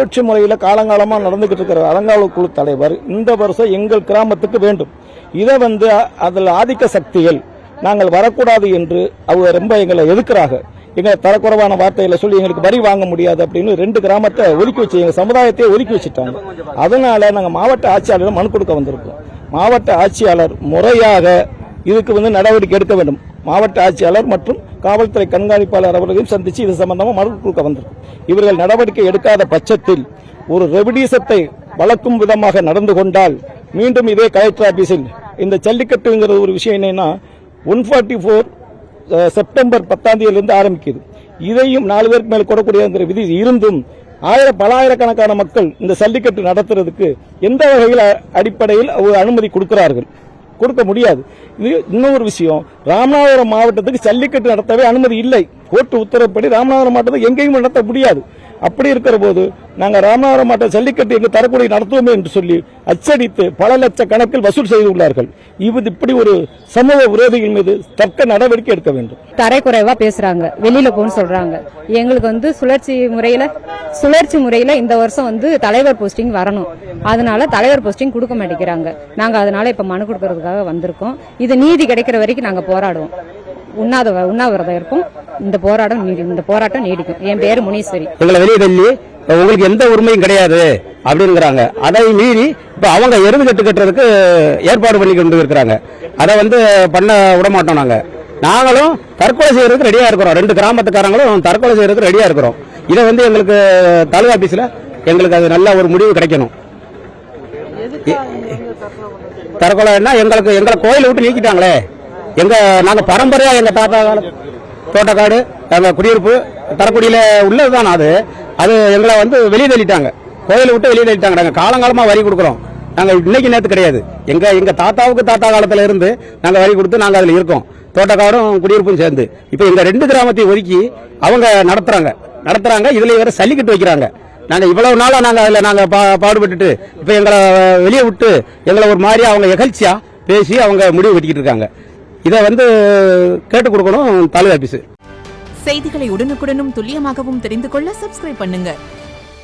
சுழற்சி முறையில் காலங்காலமாக நடந்துகிட்டு இருக்கிற அறங்காவல் குழு தலைவர் இந்த வருஷம் எங்கள் கிராமத்துக்கு வேண்டும். இதை அதில் ஆதிக்க சக்திகள் நாங்கள் வரக்கூடாது என்று அவங்க ரொம்ப எங்களை எதிர்க்கிறாங்க. எங்களை தரக்குறைவான வார்த்தைகளை சொல்லி எங்களுக்கு வரி வாங்க முடியாது அப்படின்னு 2 கிராமத்தை ஒதுக்கி வச்சு எங்கள் சமுதாயத்தையே ஒதுக்கி வச்சுட்டாங்க. அதனால நாங்கள் மாவட்ட ஆட்சியாளர் மனு கொடுக்க வந்திருக்கோம். மாவட்ட ஆட்சியாளர் முறையாக இதுக்கு நடவடிக்கை எடுக்க வேண்டும். மாவட்ட ஆட்சியாளர் மற்றும் காவல்துறை கண்காணிப்பாளர் அவர்களையும் சந்தித்து இது சம்பந்தமாக மனு கொடுக்க வந்திருக்கும். இவர்கள் நடவடிக்கை எடுக்காத பட்சத்தில் ஒரு ரெவிடிசத்தை வளர்க்கும் விதமாக நடந்து கொண்டால் மீண்டும் இதே கலெக்டர் ஆபீஸில் இந்த ஜல்லிக்கட்டுங்கிற ஒரு விஷயம் என்னன்னா 144 செப்டம்பர் 10ஆம் தேதியிலிருந்து ஆரம்பிக்குது. இதையும் 4 பேருக்கு மேல் கொடக்கூடிய விதி இருந்தும் பலாயிரக்கணக்கான மக்கள் இந்த ஜல்லிக்கட்டு நடத்துறதுக்கு எந்த வகையில் அடிப்படையில் அனுமதி கொடுக்கிறார்கள்? கொடுக்க முடியாது. இது இன்னொரு விஷயம், ராமநாதபுரம் மாவட்டத்துக்கு ஜல்லிக்கட்டு நடத்தவே அனுமதி இல்லை. கோர்ட்டு உத்தரவுப்படி ராமநாதபுரம் மாவட்டத்தை எங்கேயும் நடத்த முடியாது. அப்படி இருக்கிற போது நாங்கள் ராமநாதபுரம் மாவட்ட ஜல்லிக்கட்டு எங்கு தரக்கூடிய நடத்துவோமே என்று சொல்லி அச்சடித்து பல லட்ச கணக்கில் வசூல் செய்துள்ளார்கள். இப்படி ஒரு சமூக விரோதிகள் மீது தக்க நடவடிக்கை எடுக்க வேண்டும். தரைக்குறைவா பேசுறாங்க, வெளியில போன்னு சொல்றாங்க. எங்களுக்கு சுழற்சி முறையில இந்த வருஷம் தலைவர் போஸ்டிங் வரணும். அதனால தலைவர் போஸ்டிங் கொடுக்க மாட்டேங்கிறாங்க. நாங்க அதனால இப்ப மனு கொடுக்கறதுக்காக வந்திருக்கோம். இது நீதி கிடைக்கிற வரைக்கும் நாங்க போராடுவோம். உண்ணாவிரதம் இருக்கும். இந்த போராட்டம் நீடிக்கும். என் பேரு முனீஸ்வரி. எங்களை வெளியே தள்ளி உங்களுக்கு எந்த உரிமையும் கிடையாது அப்படிங்கிறாங்க. அதை மீறி இப்ப அவங்க எருது கட்டுறதுக்கு ஏற்பாடு பண்ணி கொண்டு இருக்கிறாங்க. அதை பண்ண விட மாட்டோம். நாங்களும் தற்கொலை செய்யறதுக்கு ரெடியா இருக்கிறோம். 2 கிராமத்துக்காரங்களும் தற்கொலை செய்யறதுக்கு ரெடியா இருக்கிறோம். இதை எங்களுக்கு தாலுகா ஆபீஸ்ல எங்களுக்கு அது நல்ல ஒரு முடிவு கிடைக்கணும். தற்கொலைன்னா எங்களை கோயிலை விட்டு நீக்கிட்டாங்களே. நாங்க பரம்பரையா எங்க தாத்தா தோட்டக்காடு எங்க குடியிருப்பு தரக்குடியில உள்ளதுதான். அது எங்களை வெளியே தள்ளிட்டாங்க. கோயிலை விட்டு வெளியே தள்ளிட்டாங்க. நாங்க காலங்காலமா வரி கொடுக்கிறோம். நாங்க இன்னைக்கு நேத்து கிடையாது. எங்க தாத்தாவுக்கு தாத்தா காலத்துல இருந்து நாங்க வரி கொடுத்து நாங்க அதுல இருக்கோம். தோட்டக்காடும் குடியிருப்பும் சேர்ந்து இப்ப எங்க 2 கிராமத்தையும் ஒதுக்கி அவங்க நடத்துறாங்க. இதுல வேற சல்லிக்கட்டு வைக்கிறாங்க. நாங்க இவ்வளவு நாளா நாங்க பாடுபட்டுட்டு இப்ப எங்களை வெளியே விட்டு எங்களை ஒரு மாதிரி அவங்க எகழ்ச்சியா பேசி அவங்க முடிவு வெட்டிக்கிட்டு இருக்காங்க. இதை கேட்டுக் கொடுக்கணும் தாலுகா ஆபீஸ். செய்திகளை உடனுக்குடனும் துல்லியமாகவும் தெரிந்து கொள்ள சப்ஸ்கிரைப் பண்ணுங்க.